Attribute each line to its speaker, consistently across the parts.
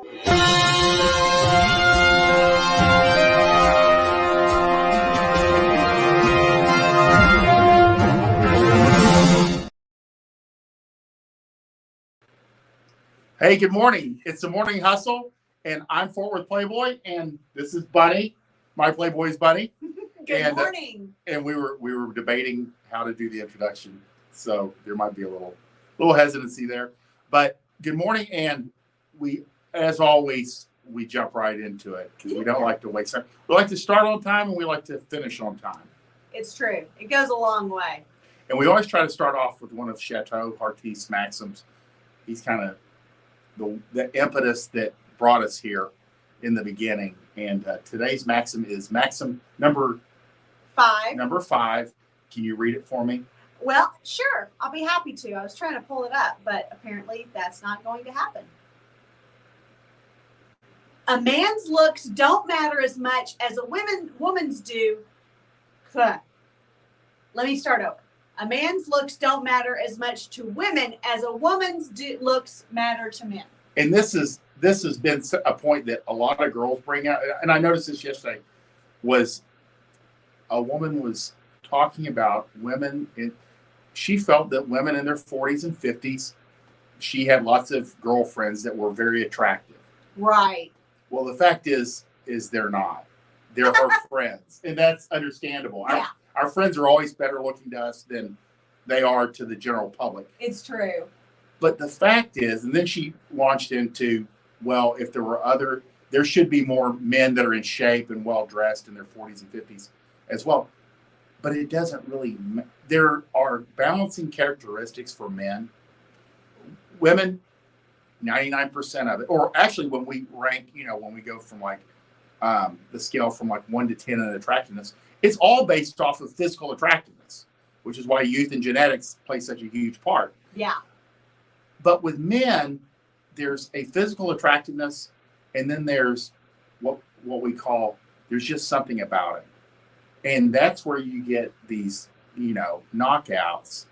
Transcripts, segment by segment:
Speaker 1: Hey, good morning. It's the Morning Hustle, and I'm Worth Playboy, and this is Bunny, my Playboys Bunny.
Speaker 2: Good morning.
Speaker 1: And we were debating how to do the introduction, so there might be a little hesitancy there. But good morning, and we, as always, we jump right into it because we don't like to waste time. We like to start on time, and we like to finish on time.
Speaker 2: It's true. It goes a long way.
Speaker 1: And we always try to start off with one of Chateau Hartist's maxims. He's kind of the impetus that brought us here in the beginning. And today's maxim is maxim number
Speaker 2: 5.
Speaker 1: Number 5. Can you read it for me?
Speaker 2: Well, sure. I'll be happy to. I was trying to pull it up, but apparently that's not going to happen. A man's looks don't matter as much as a woman's do. Let me start over. A man's looks don't matter as much to women as a woman's looks matter to men.
Speaker 1: And this has been a point that a lot of girls bring out. And I noticed this yesterday. Was a woman was talking about women. She felt that women in their 40s and 50s, she had lots of girlfriends that were very attractive.
Speaker 2: Right.
Speaker 1: Well, the fact is they're not. They're her friends. And that's understandable.
Speaker 2: Yeah.
Speaker 1: Our friends are always better looking to us than they are to the general public.
Speaker 2: It's true.
Speaker 1: But the fact is, and then she launched into, well, if there should be more men that are in shape and well-dressed in their 40s and 50s as well. But it doesn't really, there are balancing characteristics for men. Women, 99% of it, or actually when we rank, when we go from like the scale from like 1 to 10 in attractiveness, it's all based off of physical attractiveness, which is why youth and genetics play such a huge part.
Speaker 2: Yeah.
Speaker 1: But with men, there's a physical attractiveness, and then there's what we call, there's just something about it. And that's where you get these, knockouts.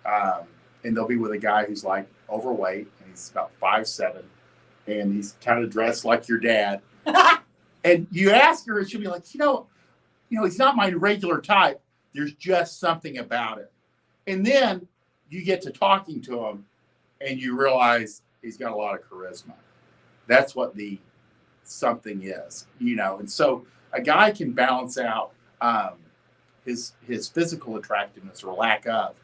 Speaker 1: And they'll be with a guy who's like overweight, and he's about 5'7", and he's kind of dressed like your dad. And you ask her, and she'll be like, he's not my regular type. There's just something about it. And then you get to talking to him and you realize he's got a lot of charisma. That's what the something is, And so a guy can balance out his physical attractiveness or lack of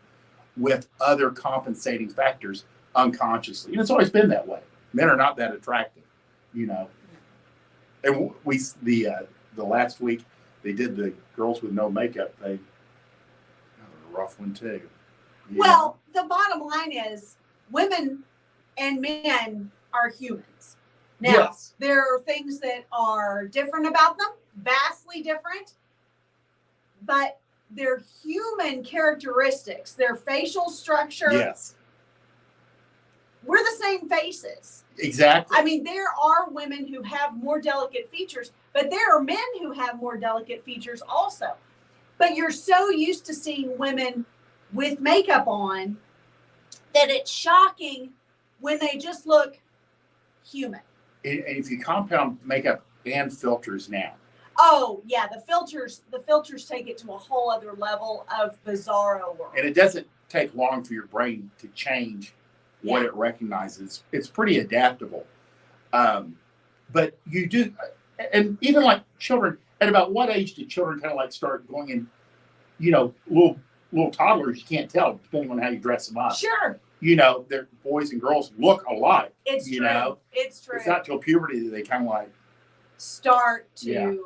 Speaker 1: with other compensating factors unconsciously. And it's always been that way. Men are not that attractive, And the last week, they did the girls with no makeup thing. A rough one too.
Speaker 2: Well, the bottom line is women and men are humans. Now, yes, there are things that are different about them, vastly different, but they're human characteristics, their facial structure.
Speaker 1: Yes.
Speaker 2: We're the same faces.
Speaker 1: Exactly.
Speaker 2: I mean, there are women who have more delicate features, but there are men who have more delicate features also. But you're so used to seeing women with makeup on that it's shocking when they just look human.
Speaker 1: And if you compound makeup and filters now.
Speaker 2: Oh, yeah, the filters take it to a whole other level of bizarro world.
Speaker 1: And it doesn't take long for your brain to change what it recognizes. It's pretty adaptable. But you do, and even like children, at about what age do children kind of like start going in, little toddlers, you can't tell depending on how you dress them up.
Speaker 2: Sure.
Speaker 1: Their boys and girls look alike.
Speaker 2: It's true. It's true.
Speaker 1: It's not till puberty that they kind of like
Speaker 2: start to,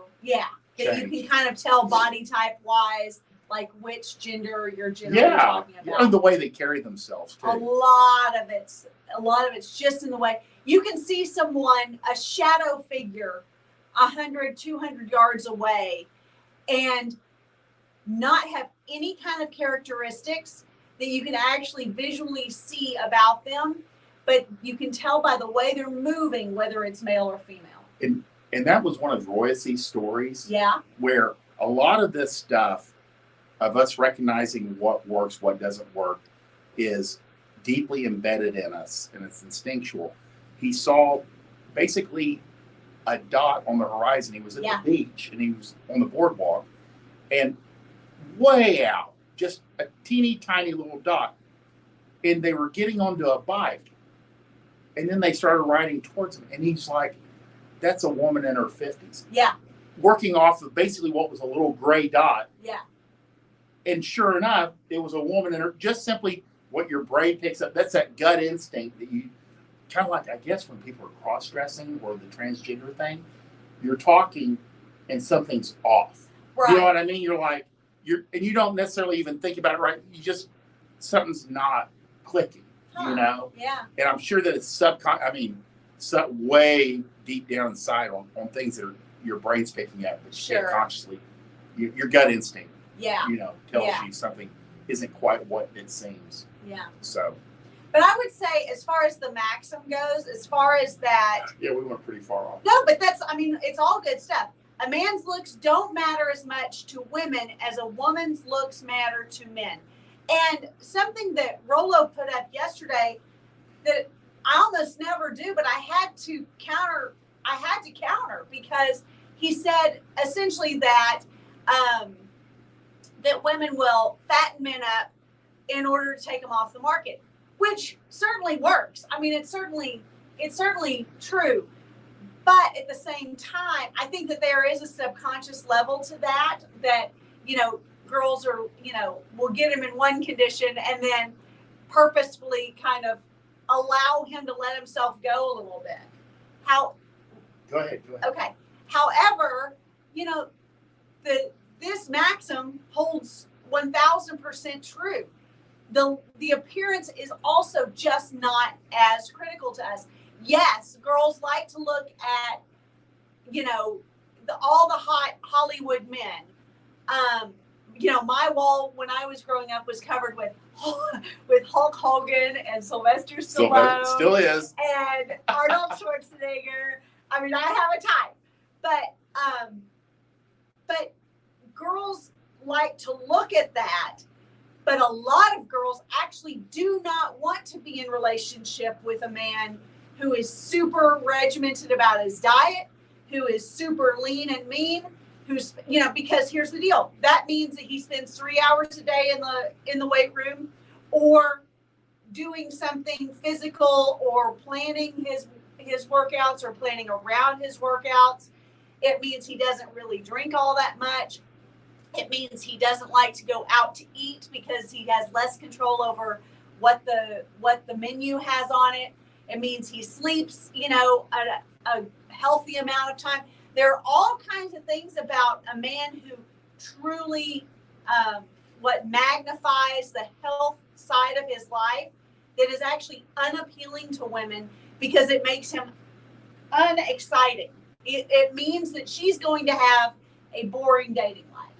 Speaker 2: that you can kind of tell body type wise, like which gender you're generally talking about.
Speaker 1: And the way they carry themselves too.
Speaker 2: A lot of it's just in the way. You can see someone, a shadow figure, 100, 200 yards away, and not have any kind of characteristics that you can actually visually see about them, but you can tell by the way they're moving whether it's male or female.
Speaker 1: And that was one of Royce's stories.
Speaker 2: Yeah.
Speaker 1: Where a lot of this stuff of us recognizing what works, what doesn't work, is deeply embedded in us, and it's instinctual. He saw basically a dot on the horizon. He was at
Speaker 2: Yeah.
Speaker 1: the beach and he was on the boardwalk, and way out, just a teeny tiny little dot, and they were getting onto a bike, and then they started riding towards him, and he's like, that's a woman in her 50s.
Speaker 2: Yeah.
Speaker 1: Working off of basically what was a little gray dot.
Speaker 2: Yeah.
Speaker 1: And sure enough, it was a woman in her, just simply what your brain picks up. That's that gut instinct that you kind of like, I guess, when people are cross-dressing or the transgender thing, you're talking and something's off.
Speaker 2: Right.
Speaker 1: You know what I mean? You're like, and you don't necessarily even think about it, right? You just, something's not clicking, you know?
Speaker 2: Yeah.
Speaker 1: And I'm sure that it's way deep down inside on things that your brain's picking up, but you can't consciously, your gut instinct, you know, tells you something isn't quite what it seems.
Speaker 2: Yeah.
Speaker 1: So.
Speaker 2: But I would say, as far as the maxim goes, as far as that.
Speaker 1: Yeah, we went pretty far off.
Speaker 2: No, but it's all good stuff. A man's looks don't matter as much to women as a woman's looks matter to men. And something that Rollo put up yesterday that I almost never do, but I had to counter because he said essentially that that women will fatten men up in order to take them off the market, which certainly works. I mean, it's certainly true. But at the same time, I think that there is a subconscious level to that, you know, girls are, you know, will get him in one condition and then purposefully kind of allow him to let himself go a little bit.
Speaker 1: Go ahead.
Speaker 2: Okay. However, you know, this maxim holds 1000% true. The appearance is also just not as critical to us. Yes, girls like to look at, you know, all the hot Hollywood men. You know, my wall when I was growing up was covered with Hulk Hogan and Sylvester Stallone.
Speaker 1: Still is.
Speaker 2: And Arnold Schwarzenegger. I mean, I have a type, but girls like to look at that. But a lot of girls actually do not want to be in relationship with a man who is super regimented about his diet, who is super lean and mean, who's, you know, because here's the deal. That means that he spends 3 hours a day in the weight room or doing something physical or planning his workouts or planning around his workouts. It means he doesn't really drink all that much. It means he doesn't like to go out to eat because he has less control over what the menu has on it. It means he sleeps, you know, a healthy amount of time. There are all kinds of things about a man who truly magnifies the health side of his life that is actually unappealing to women because it makes him unexciting. It means that she's going to have a boring dating life.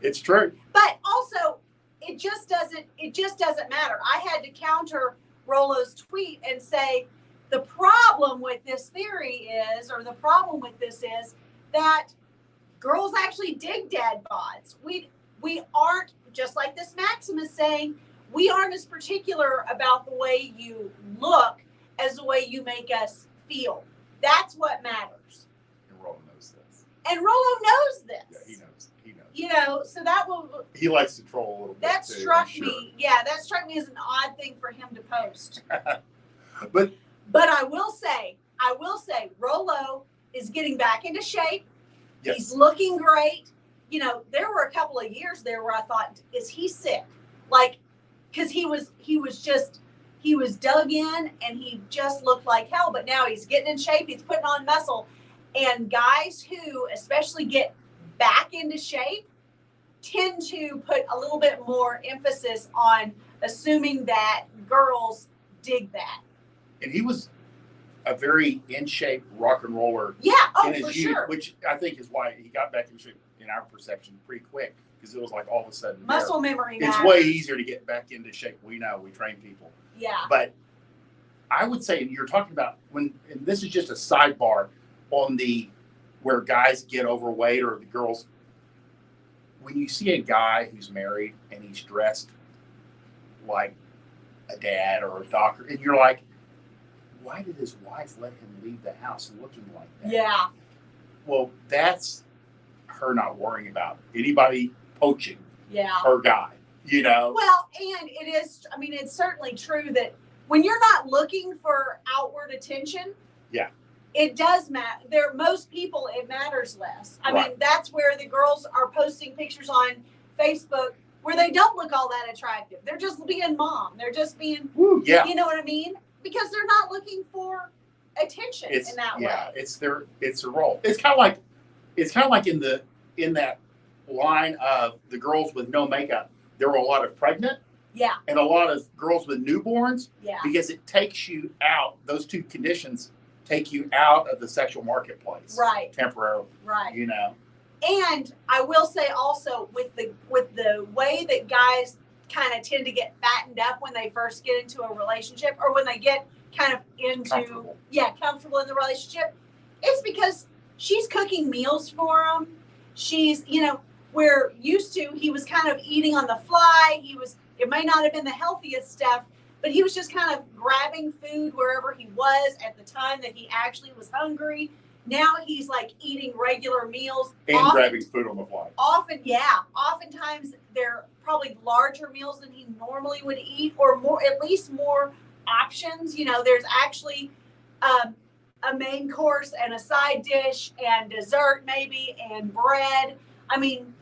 Speaker 1: It's true.
Speaker 2: But also, it just doesn't matter. I had to counter Rollo's tweet and say, the problem with this theory is, or the problem with this is that girls actually dig dad bods. We aren't, just like this maxim is saying, we aren't as particular about the way you look as the way you make us feel. That's what matters.
Speaker 1: And Rollo knows this.
Speaker 2: And Rollo knows this.
Speaker 1: Yeah, he knows.
Speaker 2: You know, so that will.
Speaker 1: He likes to troll a little bit.
Speaker 2: That struck me. Yeah, that struck me as an odd thing for him to post. But I will say, Rollo is getting back into shape. Yes. He's looking great. You know, there were a couple of years there where I thought, is he sick? Like, because he was dug in and he just looked like hell. But now he's getting in shape. He's putting on muscle. And guys who especially get back into shape tend to put a little bit more emphasis on assuming that girls dig that.
Speaker 1: And he was a very in shape rock and roller.
Speaker 2: Yeah,
Speaker 1: in his
Speaker 2: for
Speaker 1: youth,
Speaker 2: sure.
Speaker 1: Which I think is why he got back in shape in our perception pretty quick, because it was like all of a sudden
Speaker 2: muscle memory.
Speaker 1: It's way easier to get back into shape. We know, we train people.
Speaker 2: Yeah.
Speaker 1: But I would say you're talking about and this is just a sidebar on where guys get overweight or the girls. When you see a guy who's married and he's dressed like a dad or a doctor, and you're like, why did his wife let him leave the house looking like that?
Speaker 2: Yeah.
Speaker 1: Well, that's her not worrying about anybody poaching
Speaker 2: Yeah.
Speaker 1: her guy, you know?
Speaker 2: Well, and it is, I mean, it's certainly true that when you're not looking for outward attention,
Speaker 1: Yeah.
Speaker 2: it does matter. Most people, it matters less. I
Speaker 1: Right.
Speaker 2: mean, that's where the girls are posting pictures on Facebook where they don't look all that attractive. They're just being mom. They're just being,
Speaker 1: Woo, yeah.
Speaker 2: you know what I mean? Because they're not looking for attention in that way.
Speaker 1: Yeah, it's their role. It's kind of like in that line of the girls with no makeup. There were a lot of pregnant
Speaker 2: Yeah.
Speaker 1: and a lot of girls with newborns
Speaker 2: Yeah.
Speaker 1: because it takes you out. Those two conditions take you out of the sexual marketplace,
Speaker 2: Right.
Speaker 1: temporarily.
Speaker 2: Right.
Speaker 1: You know.
Speaker 2: And I will say also with the way that guys kind of tend to get fattened up when they first get into a relationship or when they get kind of comfortable in the relationship, it's because she's cooking meals for him. She's, we're used to, he was kind of eating on the fly. It may not have been the healthiest stuff, but he was just kind of grabbing food wherever he was at the time that he actually was hungry. Now he's like eating regular meals.
Speaker 1: And grabbing food on the fly.
Speaker 2: Oftentimes they're probably larger meals than he normally would eat, or at least more options. There's actually a main course and a side dish and dessert maybe and bread. I mean,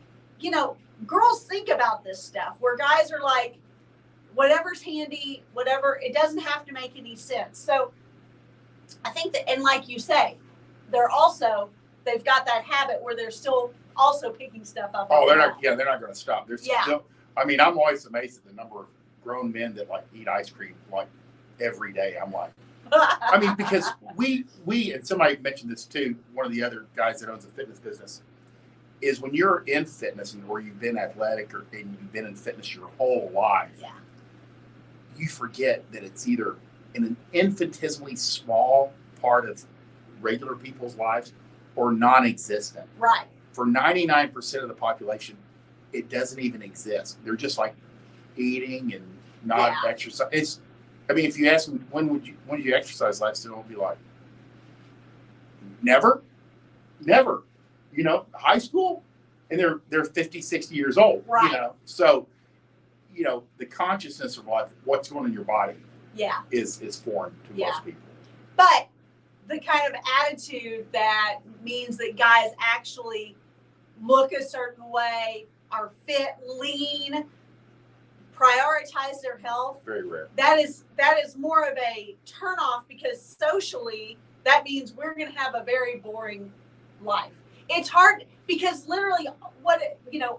Speaker 2: girls think about this stuff where guys are like, whatever's handy, whatever, it doesn't have to make any sense. So I think that, and like you say, they've got that habit where they're still also picking stuff up.
Speaker 1: Oh, they're not going to stop. There's
Speaker 2: Yeah.
Speaker 1: still, I mean, I'm always amazed at the number of grown men that like eat ice cream like every day. I'm like, I mean, because we, and somebody mentioned this too, one of the other guys that owns a fitness business, is when you're in fitness and where you've been athletic and you've been in fitness your whole life,
Speaker 2: Yeah.
Speaker 1: you forget that it's either in an infinitesimally small part of regular people's lives or non-existent.
Speaker 2: Right.
Speaker 1: For 99% of the population, it doesn't even exist. They're just like eating and not exercise. I mean, if you ask them, when did you exercise last? They'll be like, never. High school, and they're 50, 60 years old.
Speaker 2: Right.
Speaker 1: So, the consciousness of life, what's going on in your body,
Speaker 2: Yeah.
Speaker 1: is foreign to most people.
Speaker 2: But the kind of attitude that means that guys actually look a certain way, are fit, lean, prioritize their health.
Speaker 1: Very rare.
Speaker 2: That is more of a turnoff because socially that means we're going to have a very boring life. It's hard because literally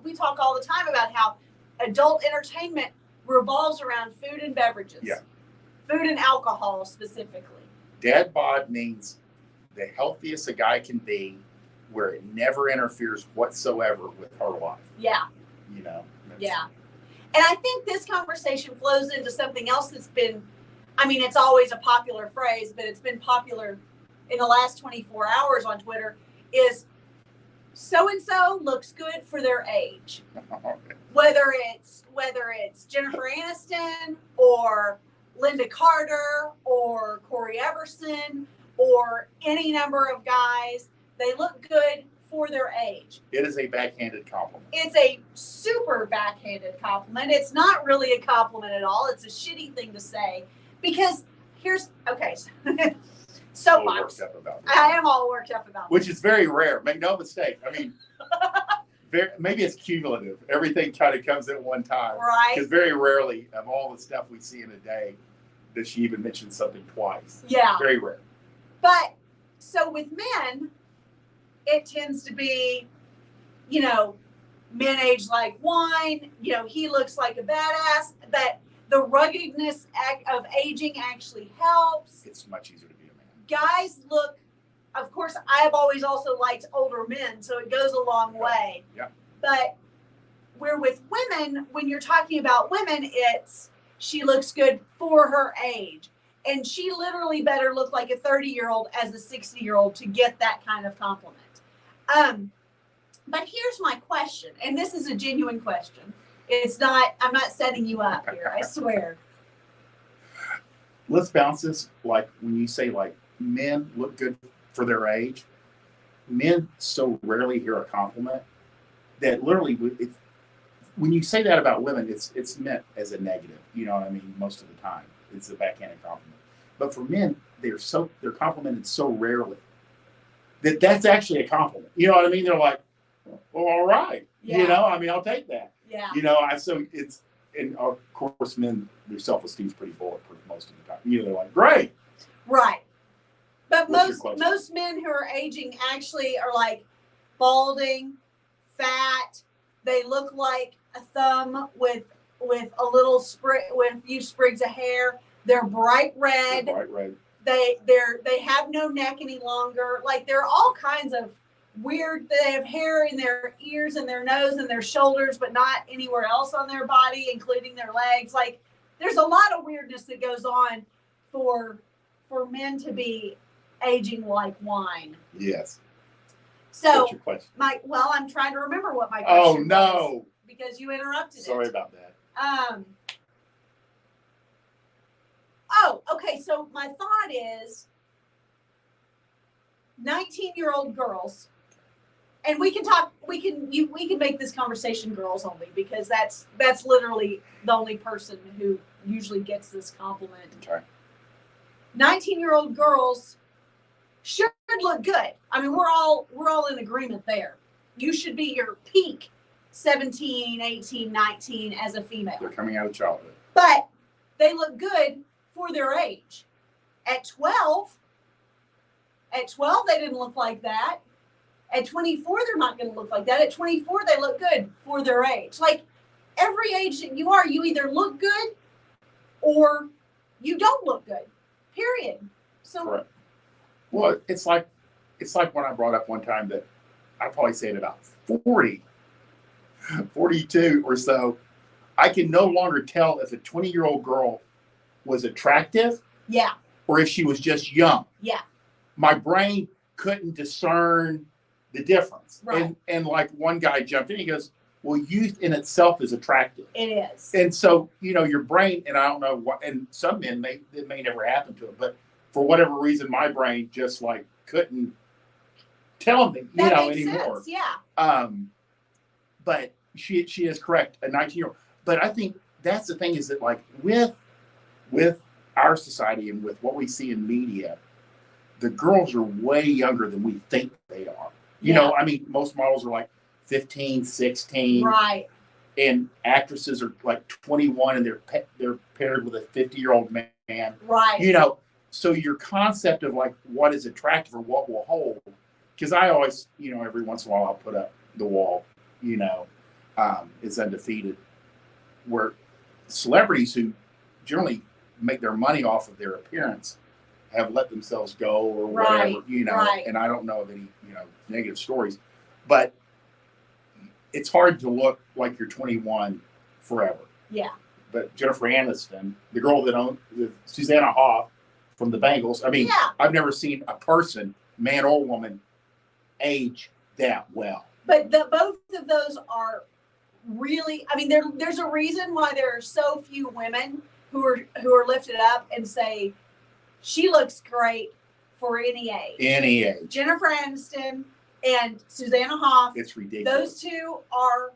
Speaker 2: we talk all the time about how adult entertainment revolves around food and beverages.
Speaker 1: Yeah.
Speaker 2: Food and alcohol specifically.
Speaker 1: Dad bod means the healthiest a guy can be where it never interferes whatsoever with her life.
Speaker 2: Yeah. Yeah. And I think this conversation flows into something else that's been, it's always a popular phrase, but it's been popular in the last 24 hours on Twitter, is so-and-so looks good for their age. Whether it's Jennifer Aniston or Linda Carter or Corey Everson or any number of guys, they look good for their age.
Speaker 1: It is a backhanded compliment.
Speaker 2: It's a super backhanded compliment. It's not really a compliment at all. It's a shitty thing to say because soapbox. I am all worked up about it.
Speaker 1: Which is very rare. Make no mistake. I mean, maybe it's cumulative. Everything kind of comes at one time.
Speaker 2: Right.
Speaker 1: Because very rarely of all the stuff we see in a day does she even mention something twice.
Speaker 2: Yeah.
Speaker 1: Very rare.
Speaker 2: But so with men, it tends to be, men age like wine. He looks like a badass. That the ruggedness of aging actually helps.
Speaker 1: It's much easier to be a man.
Speaker 2: Guys look, of course, I've always also liked older men, so it goes a long way.
Speaker 1: Yeah.
Speaker 2: But where with women, when you're talking about women, it's she looks good for her age. And she literally better look like a 30-year-old as a 60-year-old to get that kind of compliment. But here's my question, and this is a genuine question. I'm not setting you up here, I swear.
Speaker 1: let's bounce this. Like when you say like men look good for their age, men so rarely hear a compliment that literally, when you say that about women, it's meant as a negative. You know what I mean? Most of the time, it's a backhanded compliment. But for men, they're complimented so rarely that that's actually a compliment. You know what I mean? They're like, well, all right.
Speaker 2: Yeah.
Speaker 1: You know, I mean, I'll take that.
Speaker 2: Yeah.
Speaker 1: You know, so it's, and of course, men, their self-esteem's pretty bulletproof most of the time. You know, they're like, great.
Speaker 2: Right. But
Speaker 1: What's
Speaker 2: most men who are aging actually are like balding, fat. They look like a thumb with a little with a few sprigs of hair. They're bright red.
Speaker 1: Bright red.
Speaker 2: They have no neck any longer. Like there are all kinds of weird. They have hair in their ears and their nose and their shoulders, but not anywhere else on their body, including their legs. Like there's a lot of weirdness that goes on for men to be aging like wine.
Speaker 1: Yes.
Speaker 2: So,
Speaker 1: what's your question?
Speaker 2: I'm trying to remember what my question was because you interrupted it.
Speaker 1: Sorry about that.
Speaker 2: Okay. So my thought is 19-year-old girls, and we can make this conversation girls only because that's literally the only person who usually gets this compliment.
Speaker 1: Okay.
Speaker 2: 19-year-old girls should look good. I mean, we're all in agreement there. You should be your peak 17, 18, 19 as a female.
Speaker 1: They're coming out of childhood.
Speaker 2: But they look good for their age. At 12, they didn't look like that. At 24, they're not going to look like that. At 24, they look good for their age. Like every age that you are, you either look good or you don't look good. Period. So,
Speaker 1: correct. Well, it's like when I brought up one time that I probably say at about 40, 42 or so, I can no longer tell if a 20-year-old girl was attractive,
Speaker 2: yeah,
Speaker 1: or if she was just young.
Speaker 2: Yeah.
Speaker 1: My brain couldn't discern the difference.
Speaker 2: Right.
Speaker 1: And like one guy jumped in, he goes, well, youth in itself is attractive.
Speaker 2: It is.
Speaker 1: And so, you know, your brain, and I don't know what, and some men it may never happen to them, but for whatever reason, my brain just like couldn't tell me,
Speaker 2: that makes
Speaker 1: anymore.
Speaker 2: Sense. Yeah.
Speaker 1: But she is correct, a 19-year-old. But I think that's the thing is that like with our society and with what we see in media, the girls are way younger than we think they are. You know, I mean, most models are like 15, 16.
Speaker 2: Right.
Speaker 1: And actresses are like 21 and they're paired with a 50-year-old man.
Speaker 2: Right.
Speaker 1: You know, so your concept of like what is attractive or what will hold, because I always, you know, every once in a while I'll put up the wall, you know, is undefeated, where celebrities who generally make their money off of their appearance have let themselves go or whatever, you know, and I don't know of any, you know, negative stories, but it's hard to look like you're 21 forever.
Speaker 2: Yeah.
Speaker 1: But Jennifer Aniston, the girl that owned Susanna Hoff from the Bengals, I mean, I've never seen a person, man or woman, age that well.
Speaker 2: But both of those are really, I mean, there's a reason why there are so few women who are lifted up and say, she looks great for any age.
Speaker 1: Any age.
Speaker 2: Jennifer Aniston and Susanna Hoff.
Speaker 1: It's ridiculous.
Speaker 2: Those two are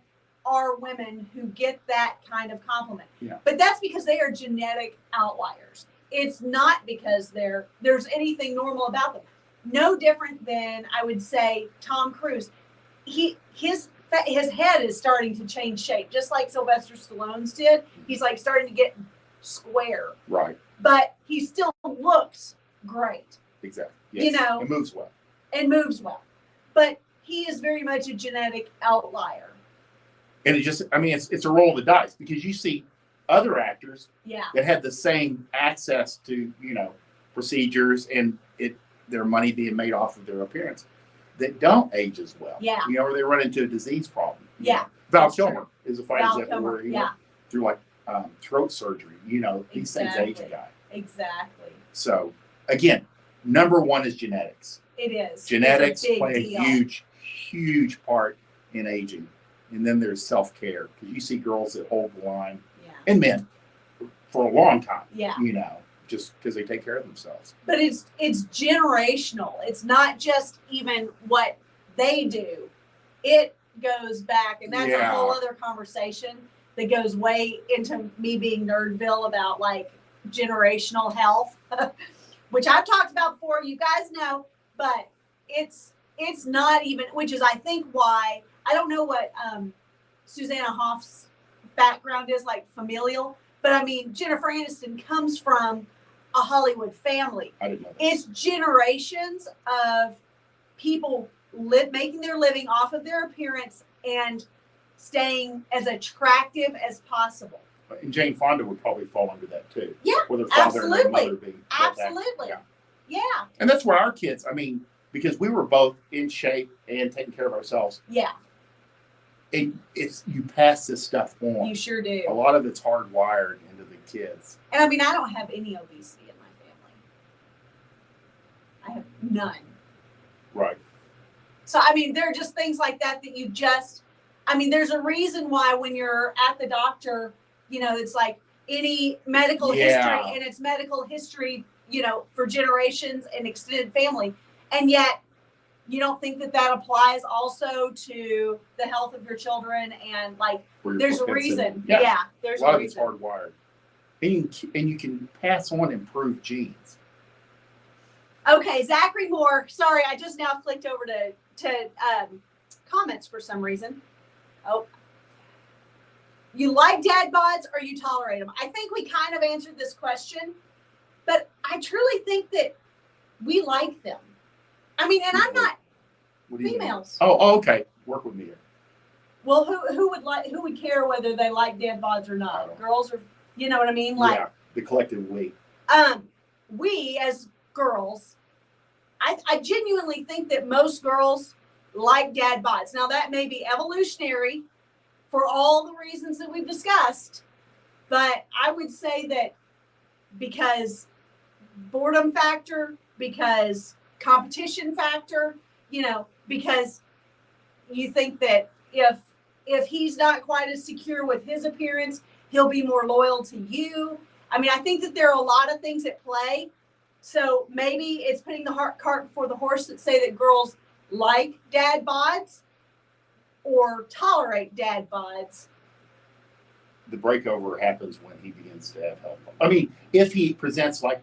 Speaker 2: women who get that kind of compliment.
Speaker 1: Yeah.
Speaker 2: But that's because they are genetic outliers. It's not because there's anything normal about them. No different than, I would say, Tom Cruise. His head is starting to change shape, just like Sylvester Stallone's did. He's like starting to get square.
Speaker 1: Right.
Speaker 2: But he still looks great.
Speaker 1: Exactly. Yes.
Speaker 2: You know.
Speaker 1: It moves well.
Speaker 2: And moves well. But he is very much a genetic outlier.
Speaker 1: And it just, I mean, it's a roll of the dice, because you see other actors that had the same access to, you know, procedures and their money being made off of their appearance that don't age as well.
Speaker 2: Yeah.
Speaker 1: You know, or they run into a disease problem.
Speaker 2: Yeah.
Speaker 1: Val Kilmer is a fine example where he went through like throat surgery. You know, these things age a guy.
Speaker 2: Exactly.
Speaker 1: So again, number one is genetics.
Speaker 2: It is.
Speaker 1: Genetics play a huge part in aging. And then there's self-care, because you see girls that hold the line, and men for a long time, you know, just because they take care of themselves.
Speaker 2: But it's generational. It's not just even what they do. It goes back, and that's a whole other conversation that goes way into me being Nerdville about like generational health, which I've talked about before, you guys know, but it's not even, which is I think why, I don't know what Susanna Hoff's background is, like familial, but I mean, Jennifer Aniston comes from a Hollywood family.
Speaker 1: I didn't know that.
Speaker 2: It's generations of people making their living off of their appearance and staying as attractive as possible.
Speaker 1: And Jane Fonda would probably fall under that too.
Speaker 2: Yeah,
Speaker 1: with her father
Speaker 2: absolutely.
Speaker 1: And her mother being
Speaker 2: Absolutely. Yeah.
Speaker 1: And that's where our kids, I mean, because we were both in shape and taking care of ourselves.
Speaker 2: Yeah.
Speaker 1: And you pass this stuff on.
Speaker 2: You sure do.
Speaker 1: A lot of it's hardwired into the kids.
Speaker 2: And I mean, I don't have any obesity in my family. I have none.
Speaker 1: Right.
Speaker 2: So, I mean, there are just things like that you just, I mean, there's a reason why when you're at the doctor, you know, it's like any medical history, and it's medical history, you know, for generations and extended family. And yet you don't think that applies also to the health of your children, and like there's a reason. Yeah, there's a
Speaker 1: lot
Speaker 2: reason.
Speaker 1: of it's hardwired. And you can pass on improved genes.
Speaker 2: Okay, Zachary Moore. Sorry, I just now clicked over to comments for some reason. Oh, you like dad bods or you tolerate them? I think we kind of answered this question, but I truly think that we like them. I mean, and I'm not females.
Speaker 1: Oh, okay. Work with me here.
Speaker 2: Well, who would care whether they like dad bods or not? Girls or, you know what I mean? Like
Speaker 1: the collective we.
Speaker 2: We as girls, I genuinely think that most girls like dad bods. Now that may be evolutionary for all the reasons that we've discussed, but I would say that because boredom factor, because competition factor, you know, because you think that if he's not quite as secure with his appearance, he'll be more loyal to you. I mean, I think that there are a lot of things at play. So maybe it's putting the cart before the horse that say that girls like dad bods or tolerate dad bods.
Speaker 1: The breakover happens when he begins to have health. I mean, if he presents like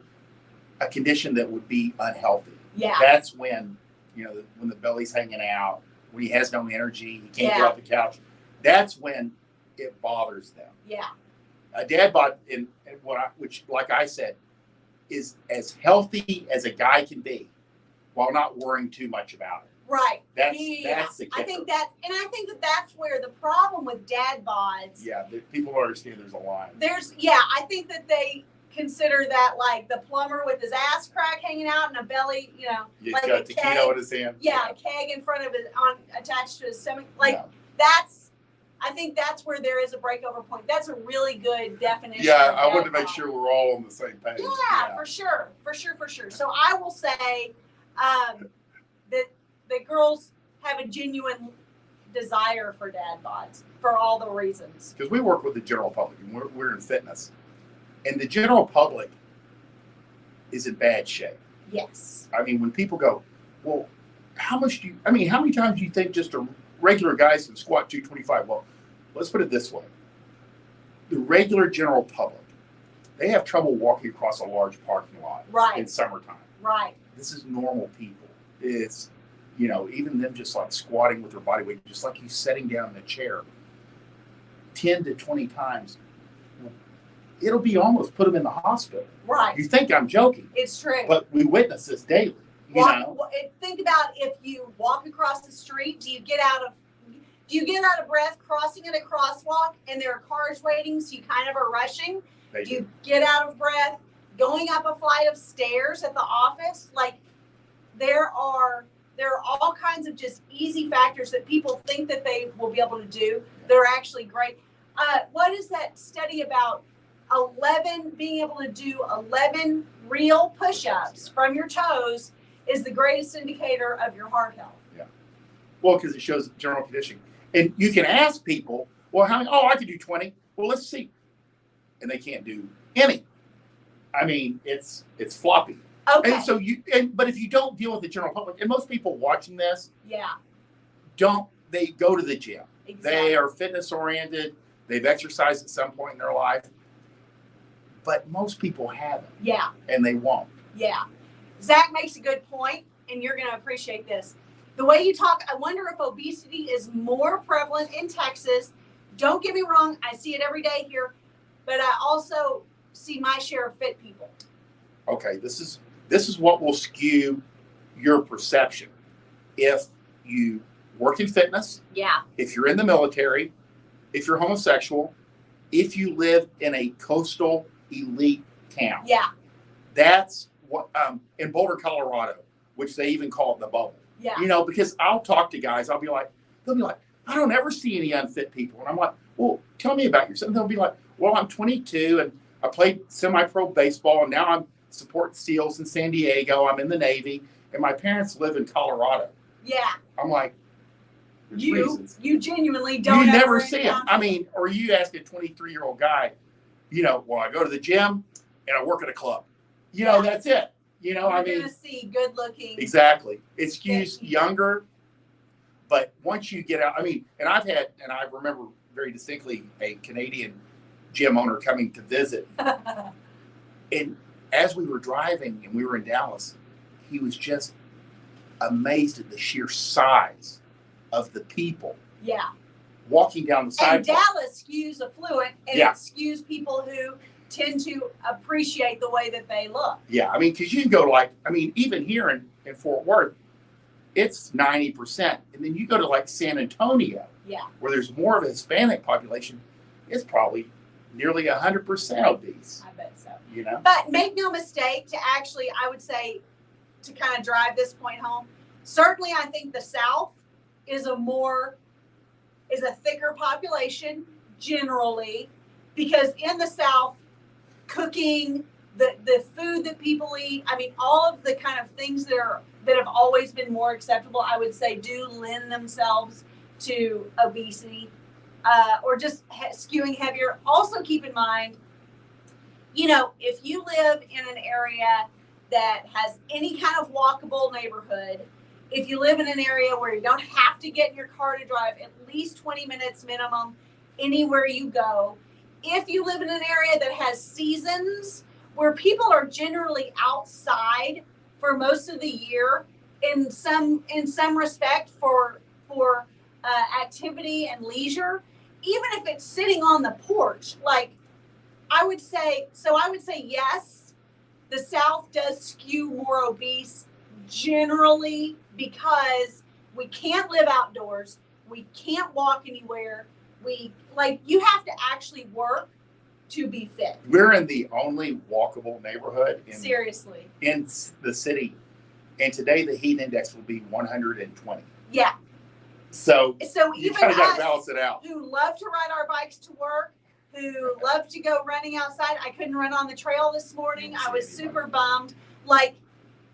Speaker 1: a condition that would be unhealthy, that's when, you know, when the belly's hanging out, when he has no energy, he can't get off the couch. That's when it bothers them.
Speaker 2: Yeah.
Speaker 1: A dad bod, which, like I said, is as healthy as a guy can be, while not worrying too much about it.
Speaker 2: Right.
Speaker 1: That's the kicker.
Speaker 2: I think that's where the problem with dad bods.
Speaker 1: Yeah, people don't understand there's a line.
Speaker 2: I think that they consider that like the plumber with his ass crack hanging out and a belly, you know, like
Speaker 1: got a taquito in his hand.
Speaker 2: Yeah, a keg in front of it attached to his stomach. Like I think that's where there is a breakover point. That's a really good definition.
Speaker 1: Yeah, I wanted to make sure we're all on the same page.
Speaker 2: Yeah, for sure. So I will say that girls have a genuine desire for dad bods for all the reasons.
Speaker 1: Because we work with the general public, and we're in fitness, and the general public is in bad shape.
Speaker 2: Yes.
Speaker 1: I mean, when people go, well, how many times do you think just a regular guys can squat 225? Well, let's put it this way. The regular general public, they have trouble walking across a large parking lot in summertime.
Speaker 2: Right.
Speaker 1: This is normal people. It's, you know, even them just like squatting with their body weight, just like you sitting down in a chair 10 to 20 times, it'll be almost put them in the hospital.
Speaker 2: Right.
Speaker 1: You think I'm joking.
Speaker 2: It's true.
Speaker 1: But we witness this daily.
Speaker 2: Think about if you walk across the street, do you get out of breath crossing at a crosswalk and there are cars waiting, so you kind of are rushing? Do you get out of breath going up a flight of stairs at the office? Like there are all kinds of just easy factors that people think that they will be able to do that are actually great. What is that study about 11 being able to do 11 real push-ups from your toes is the greatest indicator of your heart health?
Speaker 1: Yeah. Well, because it shows general conditioning. And you can ask people, well, I can do 20. Well, let's see. And they can't do any. I mean, it's floppy.
Speaker 2: Okay.
Speaker 1: And so but if you don't deal with the general public, and most people watching this,
Speaker 2: Yeah.
Speaker 1: they go to the gym.
Speaker 2: Exactly.
Speaker 1: They are fitness oriented. They've exercised at some point in their life, but most people haven't.
Speaker 2: Yeah.
Speaker 1: And they won't.
Speaker 2: Yeah. Zach makes a good point, and you're going to appreciate this. The way you talk, I wonder if obesity is more prevalent in Texas. Don't get me wrong, I see it every day here, but I also see my share of fit people.
Speaker 1: Okay, this is what will skew your perception. If you work in fitness,
Speaker 2: Yeah.
Speaker 1: if you're in the military, if you're homosexual, if you live in a coastal elite town.
Speaker 2: Yeah.
Speaker 1: That's what in Boulder, Colorado, which they even call it the bubble.
Speaker 2: Yeah.
Speaker 1: You know, because I'll talk to guys, they'll be like, I don't ever see any unfit people. And I'm like, well, tell me about yourself. And they'll be like, well, I'm 22 and I played semi-pro baseball and now I'm supporting SEALs in San Diego. I'm in the Navy and my parents live in Colorado.
Speaker 2: Yeah.
Speaker 1: I'm like, there's reasons.
Speaker 2: You genuinely don't
Speaker 1: You
Speaker 2: ever
Speaker 1: never see them. I mean, or you ask a 23-year-old guy, you know, well, I go to the gym and I work at a club. You know, that's it. You know,
Speaker 2: You're going to see good looking.
Speaker 1: Exactly. It skews younger, but once you get out, I mean, and I remember very distinctly a Canadian gym owner coming to visit. And as we were driving and we were in Dallas, he was just amazed at the sheer size of the people.
Speaker 2: Yeah.
Speaker 1: Walking down the sidewalk.
Speaker 2: And Dallas skews affluent, and it skews people who tend to appreciate the way that they look.
Speaker 1: Yeah, I mean, because you can go even here in Fort Worth, it's 90%. And then you go to San Antonio, where there's more of a Hispanic population, it's probably nearly 100% obese.
Speaker 2: I bet so.
Speaker 1: You know?
Speaker 2: But make no mistake, I would say, to kind of drive this point home, certainly I think the South is a thicker population generally, because in the South, cooking, the food that people eat, I mean, all of the kind of things that have always been more acceptable, I would say, do lend themselves to obesity, or just skewing heavier. Also keep in mind, you know, if you live in an area that has any kind of walkable neighborhood, if you live in an area where you don't have to get in your car to drive at least 20 minutes minimum anywhere you go, if you live in an area that has seasons where people are generally outside for most of the year in some respect for activity and leisure, even if it's sitting on the porch, I would say yes, the South does skew more obese generally, because we can't live outdoors, we can't walk anywhere, you have to actually work to be fit.
Speaker 1: We're in the only walkable neighborhood
Speaker 2: Seriously.
Speaker 1: In the city, and today the heat index will be 120.
Speaker 2: Yeah.
Speaker 1: So you
Speaker 2: even
Speaker 1: kind of got
Speaker 2: us
Speaker 1: to balance it out.
Speaker 2: who love to ride our bikes to work, who love to go running outside, I couldn't run on the trail this morning. I was super bummed.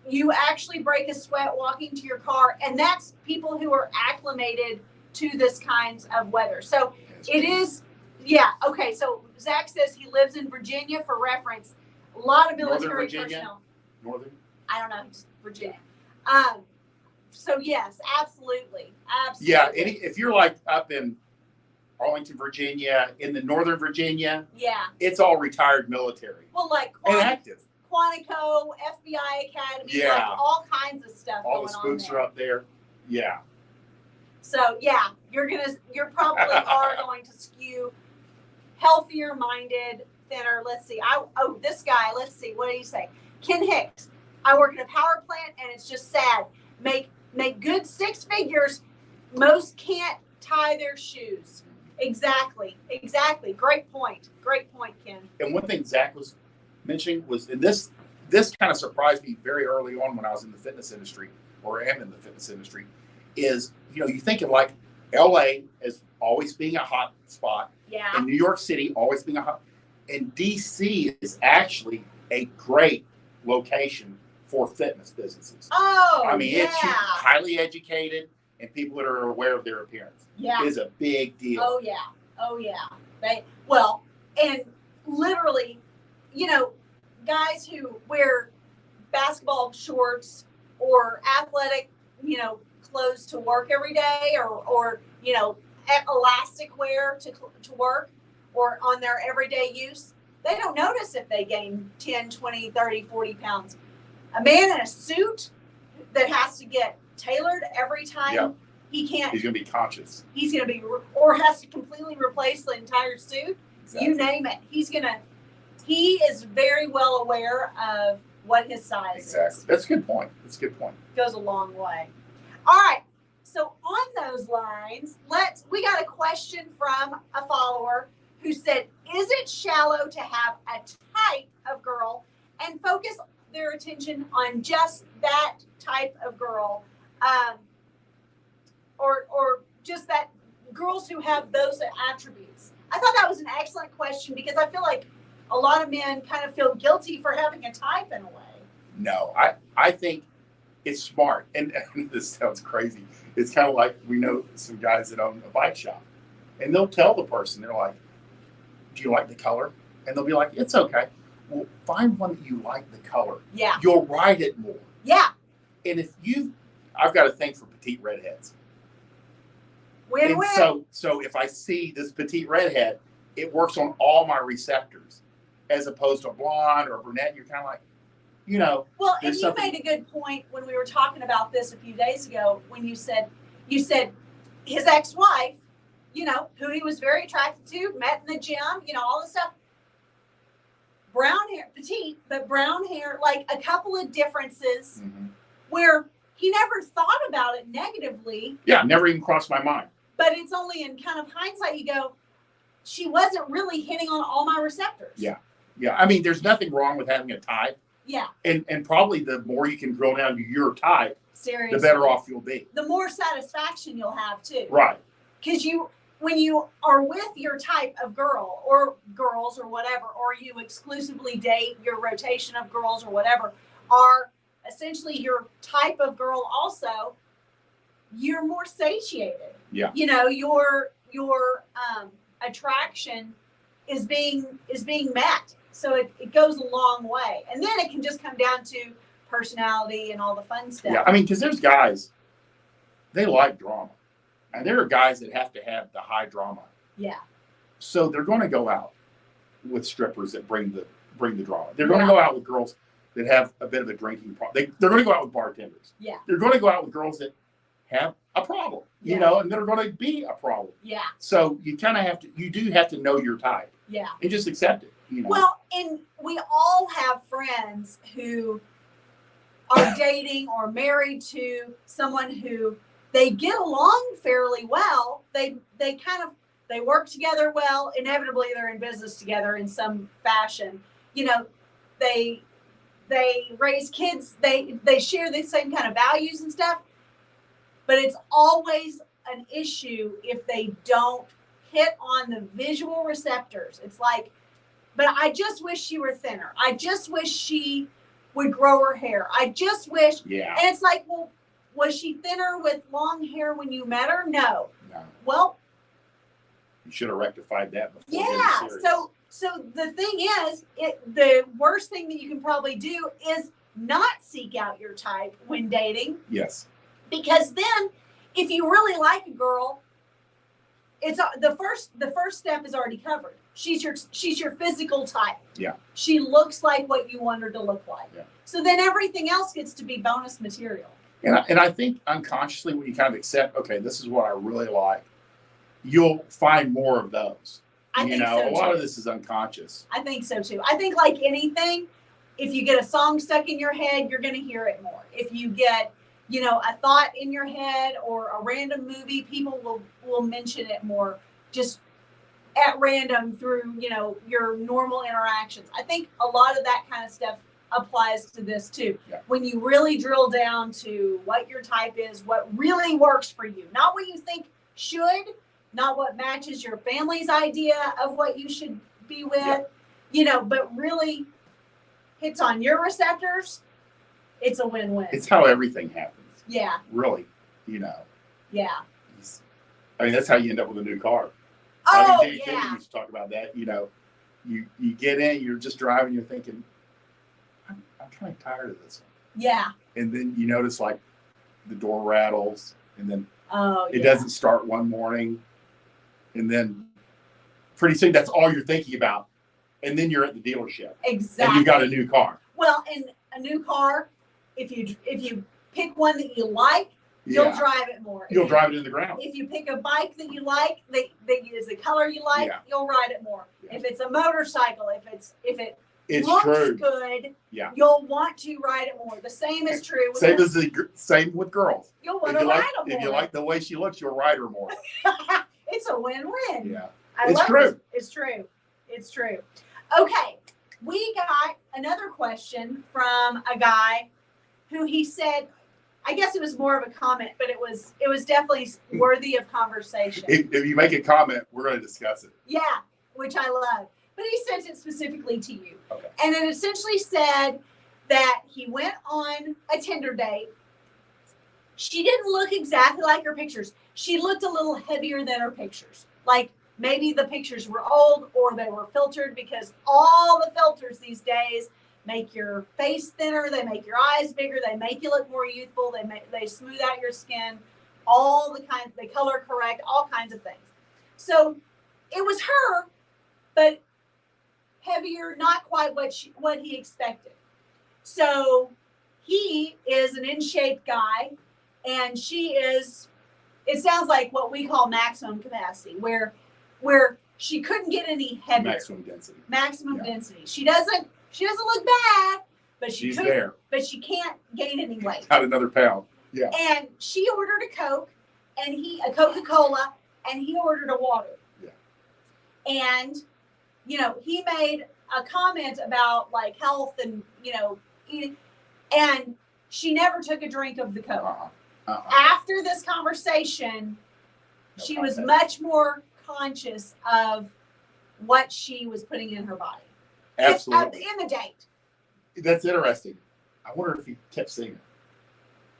Speaker 2: You actually break a sweat walking to your car, and that's people who are acclimated to this kinds of weather. So it is, okay. So Zach says he lives in Virginia for reference. A lot of military personnel.
Speaker 1: Northern?
Speaker 2: I don't know, just Virginia. So yes, absolutely.
Speaker 1: Yeah, if you're up in Arlington, Virginia, in the Northern Virginia, it's all retired military.
Speaker 2: Well,
Speaker 1: and active.
Speaker 2: Quantico, FBI Academy, all kinds of stuff.
Speaker 1: All the spooks are up there. Yeah.
Speaker 2: So you're probably are going to skew healthier minded, thinner. Let's see. This guy, let's see. What do you say? Ken Hicks. I work at a power plant and it's just sad. Make good six figures. Most can't tie their shoes. Exactly. Great point, Ken.
Speaker 1: And one thing Zach was mentioning was, and this kind of surprised me very early on when I was in the fitness industry, or am in the fitness industry, is, you think of LA as always being a hot spot.
Speaker 2: Yeah.
Speaker 1: And New York City always being a hot, and DC is actually a great location for fitness businesses.
Speaker 2: Oh,
Speaker 1: I mean, it's highly educated and people that are aware of their appearance.
Speaker 2: Yeah.
Speaker 1: It is a big deal.
Speaker 2: Oh yeah. And literally, guys who wear basketball shorts or athletic, clothes to work every day, or elastic wear to work, or on their everyday use, they don't notice if they gain 10, 20, 30, 40 pounds. A man in a suit that has to get tailored every time,
Speaker 1: Yep.
Speaker 2: he can't.
Speaker 1: He's going to be conscious.
Speaker 2: He's going to be, or has to completely replace the entire suit.
Speaker 1: Exactly.
Speaker 2: You name it. He is very well aware of what his size
Speaker 1: Exactly.
Speaker 2: is.
Speaker 1: That's a good point.
Speaker 2: Goes a long way. All right. So on those lines, we got a question from a follower who said, is it shallow to have a type of girl and focus their attention on just that type of girl? Or just that girls who have those attributes? I thought that was an excellent question, because I feel like a lot of men kind of feel guilty for having a type in a way.
Speaker 1: No, I think it's smart. And this sounds crazy. It's kind of like, we know some guys that own a bike shop, and they'll tell the person, they're like, do you like the color? And they'll be like, it's okay. Well, find one that you like the color.
Speaker 2: Yeah.
Speaker 1: You'll ride it more.
Speaker 2: Yeah.
Speaker 1: And I've got a thing for petite redheads.
Speaker 2: Win-win.
Speaker 1: So if I see this petite redhead, it works on all my receptors, as opposed to a blonde or a brunette. You're kind of like,
Speaker 2: Well, and you made a good point when we were talking about this a few days ago, when you said his ex-wife, who he was very attracted to, met in the gym, all this stuff. Brown hair, petite, but brown hair, like a couple of differences where he never thought about it negatively.
Speaker 1: Yeah, never even crossed my mind.
Speaker 2: But it's only in kind of hindsight you go, she wasn't really hitting on all my receptors.
Speaker 1: Yeah. Yeah. I mean, there's nothing wrong with having a type.
Speaker 2: Yeah.
Speaker 1: And probably the more you can drill down to your type,
Speaker 2: seriously,
Speaker 1: the better off you'll be.
Speaker 2: The more satisfaction you'll have too.
Speaker 1: Right.
Speaker 2: Because when you are with your type of girl or girls or whatever, or you exclusively date your rotation of girls or whatever, are essentially your type of girl also, you're more satiated.
Speaker 1: Yeah.
Speaker 2: Your attraction is being met. So it goes a long way. And then it can just come down to personality and all the fun stuff.
Speaker 1: Yeah. I mean, because there's guys, they like drama. And there are guys that have to have the high drama.
Speaker 2: Yeah.
Speaker 1: So they're going to go out with strippers that bring the drama. They're going to go out with girls that have a bit of a drinking problem. They're going to go out with bartenders.
Speaker 2: Yeah.
Speaker 1: They're going to go out with girls that have a problem, and they're going to be a problem.
Speaker 2: Yeah.
Speaker 1: So you kind of you do have to know your type.
Speaker 2: Yeah.
Speaker 1: And just accept it.
Speaker 2: Well, and we all have friends who are dating or married to someone who they get along fairly well. They work together well. Inevitably, they're in business together in some fashion. They raise kids. They share the same kind of values and stuff. But it's always an issue if they don't hit on the visual receptors. It's like, but I just wish she were thinner. I just wish she would grow her hair. I just wish.
Speaker 1: Yeah.
Speaker 2: And it's like, well, was she thinner with long hair when you met her? No. Well,
Speaker 1: you should have rectified that before.
Speaker 2: Yeah. So the thing is, the worst thing that you can probably do is not seek out your type when dating.
Speaker 1: Yes.
Speaker 2: Because then, if you really like a girl, it's the first step is already covered. She's your physical type.
Speaker 1: Yeah.
Speaker 2: She looks like what you want her to look like.
Speaker 1: Yeah.
Speaker 2: So then everything else gets to be bonus material.
Speaker 1: And I think unconsciously, when you kind of accept, okay, this is what I really like, you'll find more of those.
Speaker 2: I think so
Speaker 1: a lot
Speaker 2: too.
Speaker 1: of this is unconscious.
Speaker 2: I think so too. I think like anything, if you get a song stuck in your head, you're going to hear it more. If you get a thought in your head or a random movie, people will mention it more just at random through, your normal interactions. I think a lot of that kind of stuff applies to this too.
Speaker 1: Yeah.
Speaker 2: When you really drill down to what your type is, what really works for you, not what you think should, not what matches your family's idea of what you should be with, but really hits on your receptors, it's a win-win.
Speaker 1: It's how everything happens.
Speaker 2: Yeah.
Speaker 1: Really,
Speaker 2: Yeah.
Speaker 1: I mean, that's how you end up with a new car.
Speaker 2: Oh,
Speaker 1: Jay used to talk about that. You get in, you're just driving, you're thinking, kind of tired of this one.
Speaker 2: Yeah.
Speaker 1: And then you notice like the door rattles, and then it
Speaker 2: yeah.
Speaker 1: doesn't start one morning, and then pretty soon that's all you're thinking about, and then you're at the dealership.
Speaker 2: Exactly.
Speaker 1: And you've got a new car.
Speaker 2: Well, and a new car, if you pick one that you like, you'll drive it more.
Speaker 1: You'll drive it in the ground.
Speaker 2: If you pick a bike that you like, that is the color you like, you'll ride it more.
Speaker 1: Yeah.
Speaker 2: If it's a motorcycle, if it
Speaker 1: it's
Speaker 2: looks
Speaker 1: true.
Speaker 2: good,
Speaker 1: yeah,
Speaker 2: you'll want to ride it more. The same is true.
Speaker 1: Same with girls.
Speaker 2: You'll want to ride them more.
Speaker 1: If you like the way she looks, you'll ride her more.
Speaker 2: It's a win-win.
Speaker 1: Yeah,
Speaker 2: It's true. It's true. It's true. Okay, we got another question from a guy who he said, I guess it was more of a comment, but it was definitely worthy of conversation.
Speaker 1: If you make a comment, we're going to discuss it.
Speaker 2: Yeah, which I love. But he sent it specifically to you.
Speaker 1: Okay.
Speaker 2: And it essentially said that he went on a Tinder date. She didn't look exactly like her pictures. She looked a little heavier than her pictures. Like maybe the pictures were old or they were filtered, because all the filters these days make your face thinner, they make your eyes bigger, they make you look more youthful, they smooth out your skin, they color correct, all kinds of things. So it was her, but heavier, not quite what he expected. So he is an in-shape guy, and she is, it sounds like what we call maximum capacity, where she couldn't get any heavier. Maximum density. She doesn't look bad, but she's there. But she can't gain any weight.
Speaker 1: Not another pound. Yeah.
Speaker 2: And she ordered a Coke, and a Coca-Cola, and he ordered a water. Yeah. And he made a comment about like health and eating, and she never took a drink of the Coke. After this conversation, she was much more conscious of what she was putting in her body.
Speaker 1: Absolutely.
Speaker 2: In the date.
Speaker 1: That's interesting. I wonder if he kept saying it.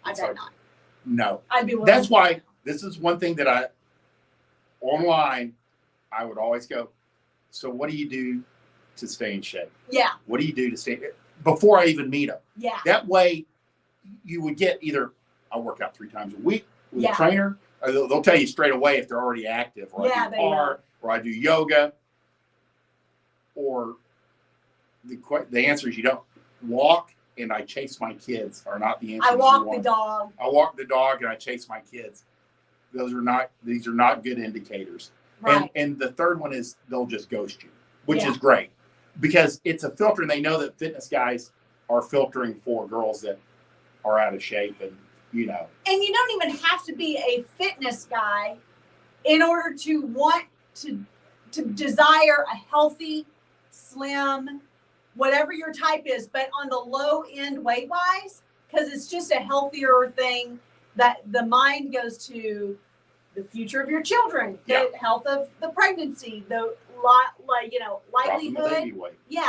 Speaker 2: I bet not.
Speaker 1: No.
Speaker 2: I'd be willing.
Speaker 1: That's why this is one thing that online, I would always go, so what do you do to stay in shape?
Speaker 2: Yeah.
Speaker 1: What do you do to stay, before I even meet them?
Speaker 2: Yeah.
Speaker 1: That way you would get either, I work out 3 times a week with a trainer, or they'll tell you straight away if they're already active, or I do bar, or I do yoga, or the answer is you don't. Walk and I chase my kids are not the answer.
Speaker 2: I walk the dog.
Speaker 1: I walk the dog and I chase my kids. These are not good indicators.
Speaker 2: Right.
Speaker 1: And the third one is they'll just ghost you, which is great, because it's a filter, and they know that fitness guys are filtering for girls that are out of shape, and And you don't even have to be a fitness guy in order to want to desire a healthy, slim, whatever your type is, but on the low end weight wise, because it's just a healthier thing, that the mind goes to the future of your children, the health of the pregnancy, the likelihood,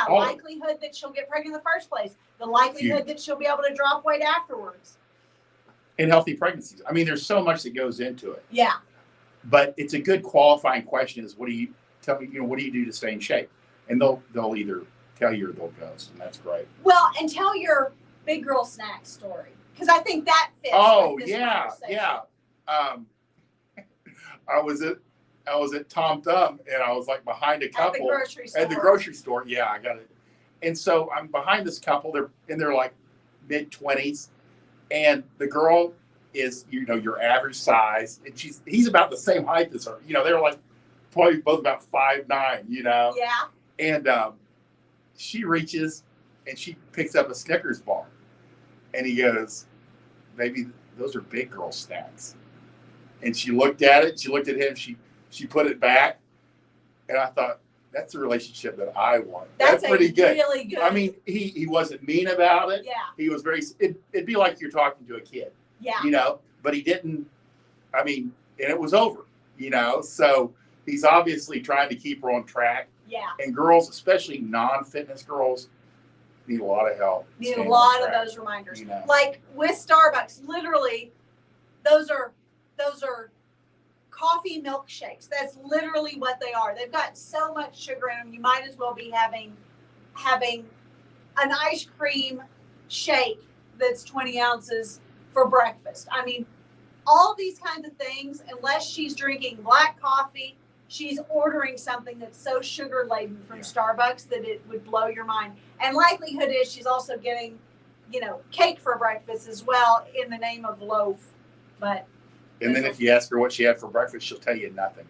Speaker 1: likelihood that she'll get pregnant in the first place, the likelihood that she'll be able to drop weight afterwards. And healthy pregnancies. I mean, there's so much that goes into it. Yeah. But it's a good qualifying question is, what do you do to stay in shape? And they'll either tell you or they'll ghost, and that's great. Well, and tell your big girl snack story, because I think that fits. Oh, with this conversation. I was at Tom Thumb, and I was like behind a couple
Speaker 2: at the grocery store.
Speaker 1: At the grocery store. Yeah, I got it. And so I'm behind this couple. They're like mid-20s, and the girl is your average size, and he's about the same height as her. They're like probably both about 5'9". Yeah. And she reaches and she picks up a Snickers bar, and he goes, "Baby, those are big girl snacks." And she looked at it. She looked at him. She put it back, and I thought, that's the relationship that I want. That's pretty good. Really good. I mean, he wasn't mean about it. Yeah. He was very. It'd be like you're talking to a kid. Yeah. But he didn't. I mean, and it was over. So he's obviously trying to keep her on track. Yeah. And girls, especially non-fitness girls, need a lot of help. Need a lot of those reminders. Like with Starbucks, literally, those are coffee milkshakes. That's literally what they are. They've got so much sugar in them. You might as well be having an ice cream
Speaker 2: shake that's 20 ounces for breakfast. I mean, all these kinds of things, unless she's drinking black coffee, she's ordering something that's so sugar laden from Starbucks that it would blow your mind. And likelihood is she's also getting, cake for breakfast as well in the name of loaf. But
Speaker 1: and then if you ask her what she had for breakfast, she'll tell you nothing.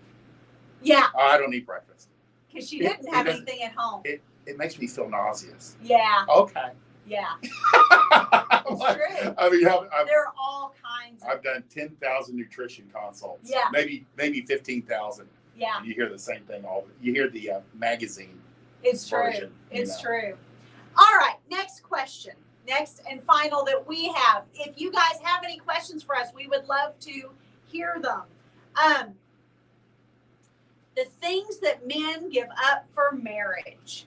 Speaker 2: Yeah.
Speaker 1: Oh, I don't eat breakfast.
Speaker 2: Because she didn't have anything at home.
Speaker 1: It makes me feel nauseous.
Speaker 2: Yeah.
Speaker 1: Okay.
Speaker 2: Yeah. It's true.
Speaker 1: I mean,
Speaker 2: there are all kinds.
Speaker 1: I've done 10,000 nutrition consults.
Speaker 2: Yeah.
Speaker 1: Maybe 15,000.
Speaker 2: Yeah.
Speaker 1: And you hear the same thing you hear the magazine.
Speaker 2: It's
Speaker 1: version,
Speaker 2: true. It's true. All right. Next question. Next and final that we have. If you guys have any questions for us, we would love to hear them. The things that men give up for marriage.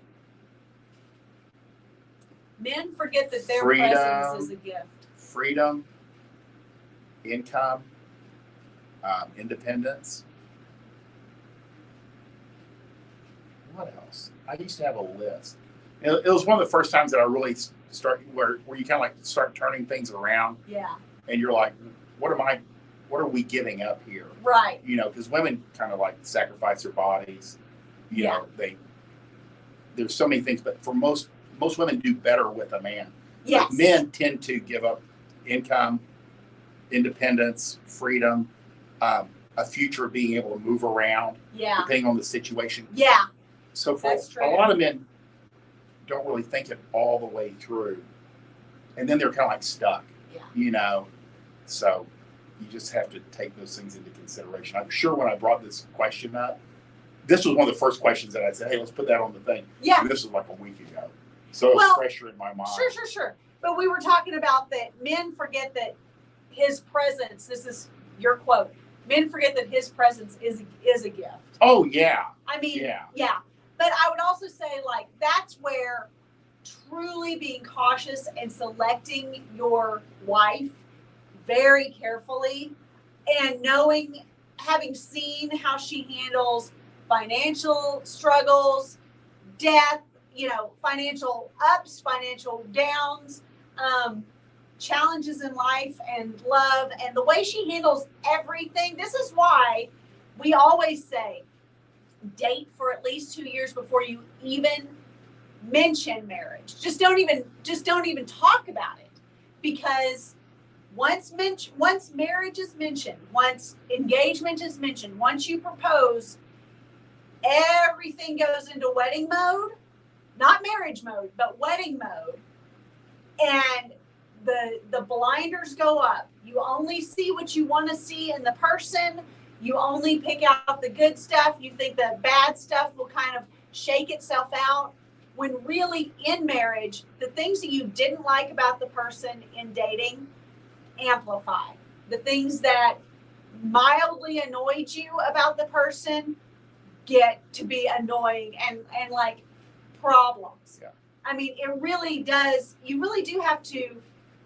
Speaker 2: Men forget that their presence is a gift.
Speaker 1: Freedom, income, independence. What else? I used to have a list. It was one of the first times that I really started where you kind of like start turning things around.
Speaker 2: Yeah.
Speaker 1: And you're like, what are we giving up here?
Speaker 2: Right.
Speaker 1: Because women kind of like sacrifice their bodies. You know, there's so many things, but for most women do better with a man.
Speaker 2: Yes.
Speaker 1: But men tend to give up income, independence, freedom, a future of being able to move around.
Speaker 2: Yeah.
Speaker 1: Depending on the situation.
Speaker 2: Yeah.
Speaker 1: So for a lot of men don't really think it all the way through. And then they're kind of like stuck. Yeah. So you just have to take those things into consideration. I'm sure when I brought this question up, this was one of the first questions that I said, hey, let's put that on the thing.
Speaker 2: Yeah.
Speaker 1: And this was like a week ago. So it was fresher in my mind.
Speaker 2: Sure. But we were talking about that men forget that his presence, this is your quote, men forget that his presence is a gift.
Speaker 1: Oh, yeah.
Speaker 2: I mean, yeah. But I would also say, like, that's where truly being cautious and selecting your wife very carefully and knowing, having seen how she handles financial struggles, death, financial ups, financial downs, challenges in life and love, and the way she handles everything. This is why we always say date for at least 2 years before you even mention marriage. Just don't even talk about it, because once marriage is mentioned, once engagement is mentioned, once you propose, everything goes into wedding mode. Not marriage mode, but wedding mode. And the blinders go up. You only see what you want to see in the person. You only pick out the good stuff. You think the bad stuff will kind of shake itself out. When really in marriage, the things that you didn't like about the person in dating amplify. The things that mildly annoyed you about the person get to be annoying and like problems.
Speaker 1: Yeah.
Speaker 2: I mean, it really does. You really do have to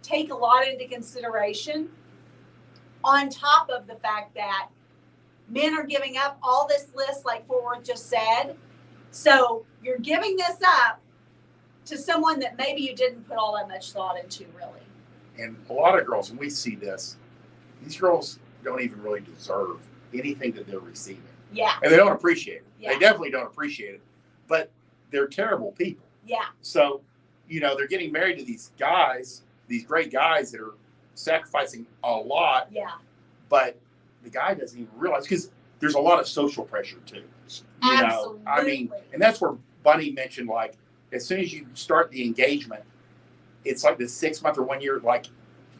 Speaker 2: take a lot into consideration, on top of the fact that men are giving up all this list, like Fort Worth just said. So you're giving this up to someone that maybe you didn't put all that much thought into, really.
Speaker 1: And a lot of girls, when we see this, these girls don't even really deserve anything that they're receiving.
Speaker 2: Yeah.
Speaker 1: And they don't appreciate it.
Speaker 2: Yeah.
Speaker 1: They definitely don't appreciate it. But they're terrible people.
Speaker 2: Yeah.
Speaker 1: So, they're getting married to these guys, these great guys that are sacrificing a lot.
Speaker 2: Yeah.
Speaker 1: But the guy doesn't even realize, because there's a lot of social pressure too.
Speaker 2: Absolutely.
Speaker 1: I mean, and that's where Bunny mentioned, like, as soon as you start the engagement, it's like this 6 month or 1 year, like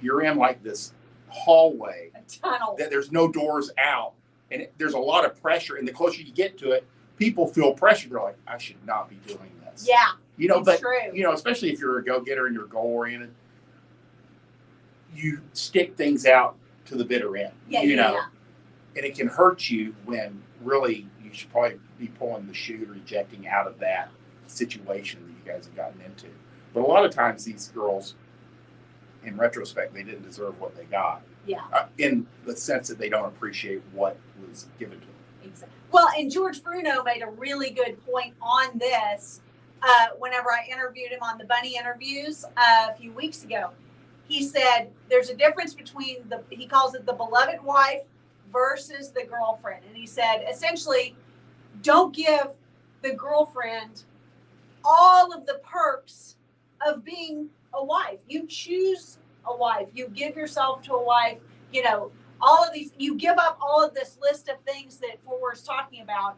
Speaker 1: you're in like this hallway.
Speaker 2: A tunnel.
Speaker 1: That there's no doors out. And there's a lot of pressure. And the closer you get to it, people feel pressure. They're like, I should not be doing this.
Speaker 2: Yeah.
Speaker 1: But
Speaker 2: true.
Speaker 1: Especially if you're a go-getter and you're goal-oriented, you stick things out to the bitter end.
Speaker 2: Yeah.
Speaker 1: And it can hurt you when really you should probably be pulling the chute or ejecting out of that situation that you guys have gotten into. But a lot of times these girls, in retrospect, they didn't deserve what they got.
Speaker 2: Yeah.
Speaker 1: In the sense that they don't appreciate what was given to them.
Speaker 2: Exactly. Well, and George Bruno made a really good point on this. whenever I interviewed him on the Bunny interviews a few weeks ago. He said there's a difference between he calls it the beloved wife versus the girlfriend. And he said, essentially, don't give the girlfriend all of the perks of being a wife. You choose a wife. You give yourself to a wife. You know, all of these, you give up all of this list of things that Forward's talking about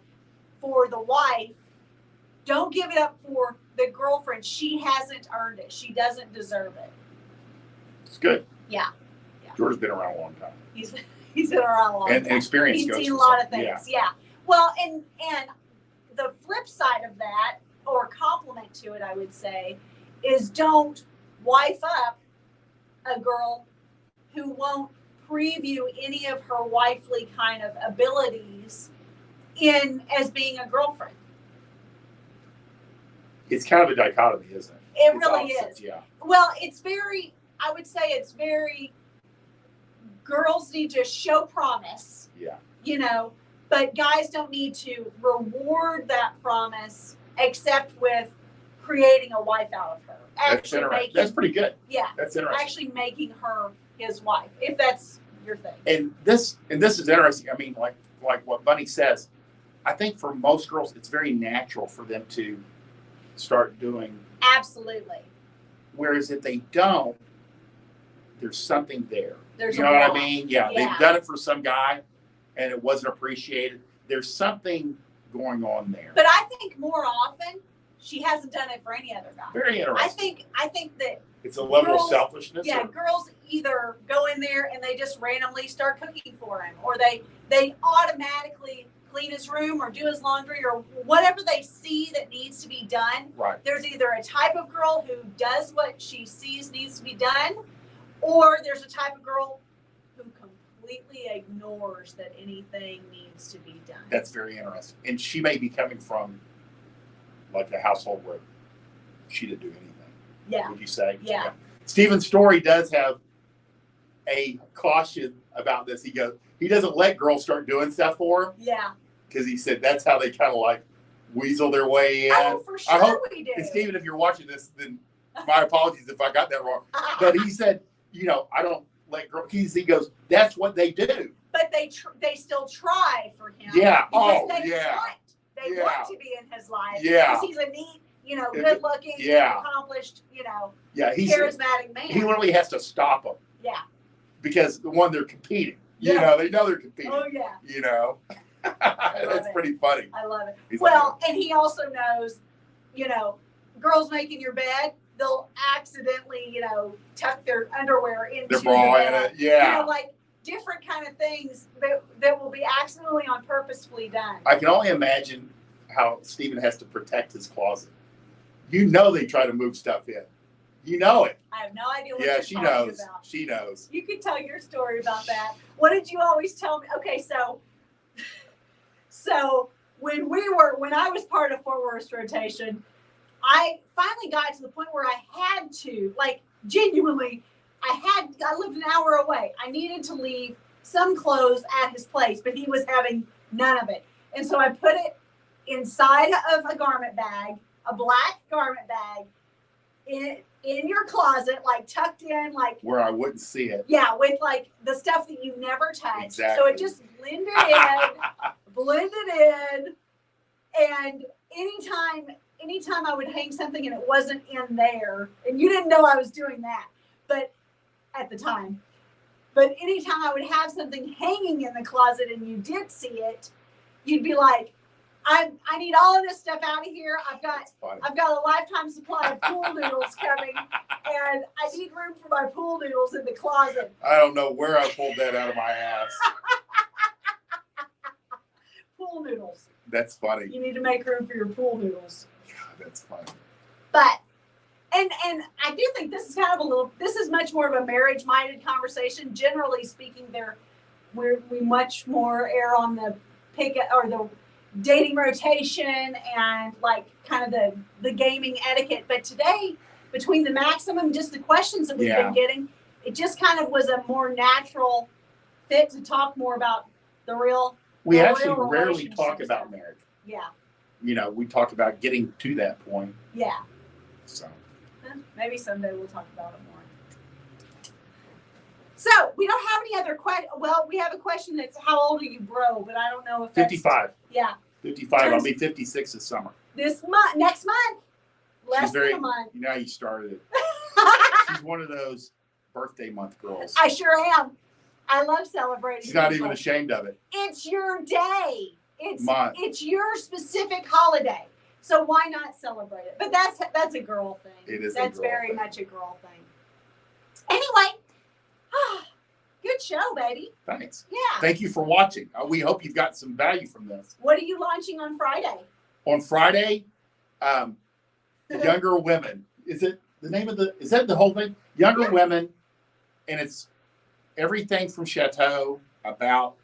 Speaker 2: for the wife. Don't give it up for the girlfriend. She hasn't earned it. She doesn't deserve it.
Speaker 1: It's good.
Speaker 2: Yeah.
Speaker 1: George's been around a long time.
Speaker 2: He's been around a long time.
Speaker 1: And experience.
Speaker 2: He's seen a lot of things. Yeah. Well, and the flip side of that, or complement to it, I would say, is don't wife up a girl who won't preview any of her wifely kind of abilities in as being a girlfriend.
Speaker 1: It's kind of a dichotomy, isn't it?
Speaker 2: It really is.
Speaker 1: Yeah.
Speaker 2: Well, it's very, I would say it's very, girls need to show promise.
Speaker 1: Yeah.
Speaker 2: You know, but guys don't need to reward that promise except with creating a wife out of her.
Speaker 1: That's interesting. That's pretty good.
Speaker 2: Yeah.
Speaker 1: That's interesting.
Speaker 2: Actually making her his wife, if that's your thing.
Speaker 1: And this is interesting. I mean, like what Bunny says, I think for most girls, it's very natural for them to start doing.
Speaker 2: Absolutely.
Speaker 1: Whereas if they don't, there's something there.
Speaker 2: There's
Speaker 1: you know what I mean? Yeah.
Speaker 2: Yeah.
Speaker 1: They've done it for some guy and it wasn't appreciated. There's something going on there.
Speaker 2: But I think more often she hasn't done it for any other guy.
Speaker 1: Very interesting.
Speaker 2: I think that
Speaker 1: it's a level of selfishness.
Speaker 2: Yeah, girls either go in there and they just randomly start cooking for him, or they automatically clean his room or do his laundry or whatever they see that needs to be done.
Speaker 1: Right.
Speaker 2: There's either a type of girl who does what she sees needs to be done, or there's a type of girl who completely ignores that anything needs to be done.
Speaker 1: That's very interesting. And she may be coming from like a household where she didn't do anything.
Speaker 2: Yeah.
Speaker 1: Would you say?
Speaker 2: Yeah.
Speaker 1: Stephen's story does have a caution about this. He goes, he doesn't let girls start doing stuff for him.
Speaker 2: Yeah.
Speaker 1: Because he said that's how they kind of like weasel their way in.
Speaker 2: Oh, for sure we do.
Speaker 1: And Stephen, if you're watching this, then my apologies if I got that wrong. But he said, you know, I don't let girls. He goes, that's what they do.
Speaker 2: But they still try for him.
Speaker 1: Yeah.
Speaker 2: Because
Speaker 1: They
Speaker 2: want to be in his life.
Speaker 1: Yeah.
Speaker 2: Because he's a neat, you know, good looking, accomplished, you know, charismatic man.
Speaker 1: He literally has to stop them.
Speaker 2: Yeah.
Speaker 1: Because the one they're competing. You know, they know they're competing.
Speaker 2: Oh yeah.
Speaker 1: You know. That's pretty funny.
Speaker 2: I love it.
Speaker 1: He's
Speaker 2: well, and he also knows, you know, girls making your bed, they'll accidentally, you know, tuck their underwear into
Speaker 1: their bra
Speaker 2: the bed.
Speaker 1: in it. Yeah.
Speaker 2: You know, like different kind of things that will be accidentally on purposefully done.
Speaker 1: I can only imagine how Stephen has to protect his closet. You know they try to move stuff in. You know it.
Speaker 2: I have no idea what
Speaker 1: Yeah,
Speaker 2: you're
Speaker 1: she
Speaker 2: talking
Speaker 1: knows.
Speaker 2: about.
Speaker 1: She knows.
Speaker 2: You could tell your story about that. What did you always tell me? Okay, so when I was part of Fort Worth rotation, I finally got to the point where I had to, like, genuinely, I lived an hour away. I needed to leave some clothes at his place, but he was having none of it. And so I put it inside of a garment bag, a black garment bag, in your closet, like tucked in, like
Speaker 1: where I wouldn't see it.
Speaker 2: Yeah, with like the stuff that you never touch.
Speaker 1: Exactly.
Speaker 2: So it just blended in. And anytime I would hang something and it wasn't in there, and you didn't know I was doing that, but at the time. But anytime I would have something hanging in the closet and you did see it, you'd be like, I need all of this stuff out of here. I've got a lifetime supply of pool noodles coming, and I need room for my pool noodles in the closet.
Speaker 1: I don't know where I pulled that out of my ass.
Speaker 2: Pool noodles.
Speaker 1: That's funny.
Speaker 2: You need to make room for your pool noodles.
Speaker 1: God, that's funny.
Speaker 2: But and I do think this is much more of a marriage-minded conversation. Generally speaking, we much more err on the the dating rotation and like kind of the gaming etiquette. But today, between the maximum, just the questions that we've been getting, it just kind of was a more natural fit to talk more about the real.
Speaker 1: We actually rarely talk about marriage.
Speaker 2: Yeah.
Speaker 1: you know, we talked about getting to that point.
Speaker 2: Yeah.
Speaker 1: So
Speaker 2: Maybe someday we'll talk about it more. So we don't have any other questions. Well, we have a question that's how old are you, bro? But I don't know if that's
Speaker 1: 55.
Speaker 2: Yeah.
Speaker 1: 55. I'll be 56 this summer.
Speaker 2: This month, next month. Less than a month.
Speaker 1: You know how you started it. She's one of those birthday month girls.
Speaker 2: I sure am. I love celebrating.
Speaker 1: She's not even ashamed of it.
Speaker 2: It's your day.
Speaker 1: Mine.
Speaker 2: It's your specific holiday. So why not celebrate it? But that's a girl thing.
Speaker 1: It is.
Speaker 2: That's
Speaker 1: a girl
Speaker 2: very
Speaker 1: thing.
Speaker 2: much a girl thing. Anyway, good show, baby.
Speaker 1: Thanks.
Speaker 2: Yeah.
Speaker 1: Thank you for watching. We hope you've got some value from this.
Speaker 2: What are you launching on Friday?
Speaker 1: On Friday, Younger Women. Is it the name of is that the whole thing? Younger Women, and it's everything from Chateau about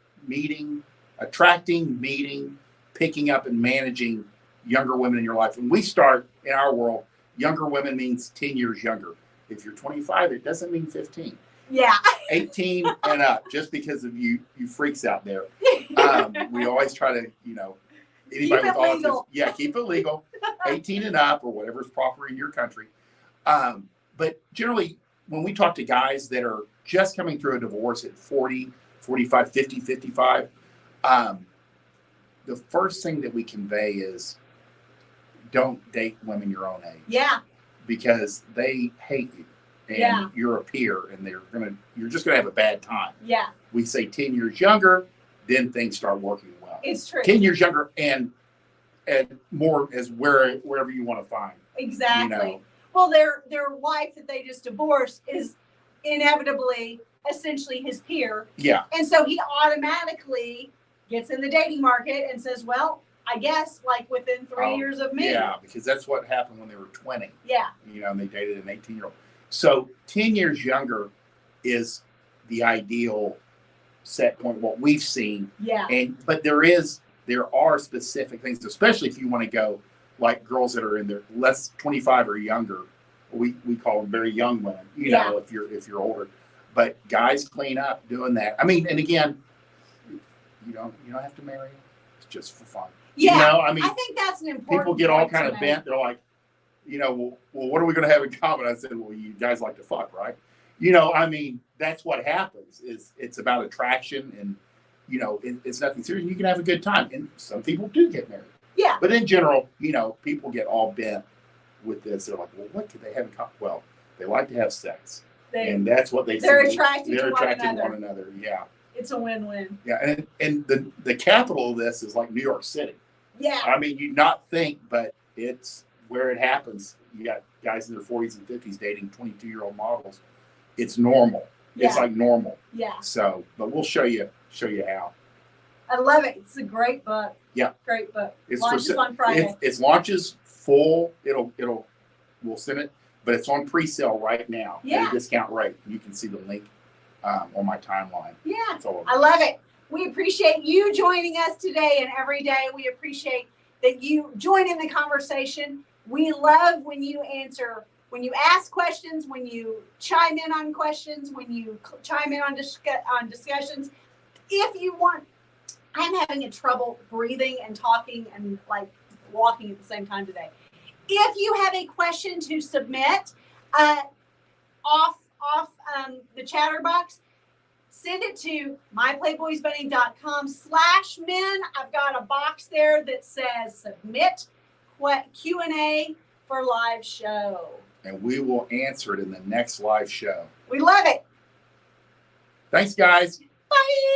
Speaker 1: attracting, meeting, picking up, and managing younger women in your life. When we start in our world, younger women means 10 years younger. If you're 25, it doesn't mean 15.
Speaker 2: Yeah.
Speaker 1: 18 and up, just because of you freaks out there. We always try to, you know, anybody with autism, keep it legal. 18 and up, or whatever's proper in your country. But generally, when we talk to guys that are just coming through a divorce at 40, 45, 50, 55, the first thing that we convey is don't date women your own age.
Speaker 2: Yeah.
Speaker 1: Because they hate you. And you're a peer, and you're just gonna have a bad time.
Speaker 2: Yeah.
Speaker 1: We say 10 years younger, then things start working well.
Speaker 2: It's true.
Speaker 1: 10 years younger and more as wherever you want to find.
Speaker 2: Exactly.
Speaker 1: You know?
Speaker 2: Well, their wife that they just divorced is inevitably essentially his peer.
Speaker 1: Yeah.
Speaker 2: And so he automatically gets in the dating market and says, well, I guess like within 3 years of me.
Speaker 1: Yeah, because that's what happened when they were 20.
Speaker 2: Yeah.
Speaker 1: You know, and they dated an 18-year-old. So 10 years younger is the ideal set point, what we've seen.
Speaker 2: Yeah.
Speaker 1: But there are specific things, especially if you want to go like girls that are in their less 25 or younger. We call them very young women, you know, if you're older. But guys clean up doing that. I mean, and again, you don't have to marry them. It's just for fun.
Speaker 2: Yeah.
Speaker 1: You know, I mean,
Speaker 2: I think that's an important
Speaker 1: people get all
Speaker 2: point
Speaker 1: kind of bent. They're like, you know, well, what are we going to have in common? I said, well, you guys like to fuck, right? You know, I mean, that's what happens. It's about attraction, and you know, it's nothing serious. You can have a good time, and some people do get married.
Speaker 2: Yeah.
Speaker 1: But in general, you know, people get all bent with this. They're like, well, what do they have in common? Well, they like to have sex, and that's what
Speaker 2: they're attracted to
Speaker 1: one another. Yeah.
Speaker 2: It's a win-win.
Speaker 1: Yeah, and the capital of this is like New York City.
Speaker 2: Yeah.
Speaker 1: I mean, you'd not think, but it's where it happens. You got guys in their 40s and 50s dating 22-year-old models. It's normal.
Speaker 2: Yeah.
Speaker 1: It's like normal.
Speaker 2: Yeah.
Speaker 1: So, but we'll show you how.
Speaker 2: I love it. It's a great book.
Speaker 1: Yeah.
Speaker 2: Great book.
Speaker 1: It's
Speaker 2: launches on Friday.
Speaker 1: It's launches full. We'll send it, but it's on pre-sale right now.
Speaker 2: Yeah.
Speaker 1: At a discount rate. You can see the link on my timeline.
Speaker 2: Yeah.
Speaker 1: So,
Speaker 2: I love it. We appreciate you joining us today and every day. We appreciate that you join in the conversation. We love when you ask questions, when you chime in on questions, when you chime in on discussions. If you want, I'm having a trouble breathing and talking and like walking at the same time today. If you have a question to submit off the chatterbox, send it to myplayboysbunny.com/men. I've got a box there that says submit Q&A for live show.
Speaker 1: And we will answer it in the next live show.
Speaker 2: We love it.
Speaker 1: Thanks, guys.
Speaker 2: Bye.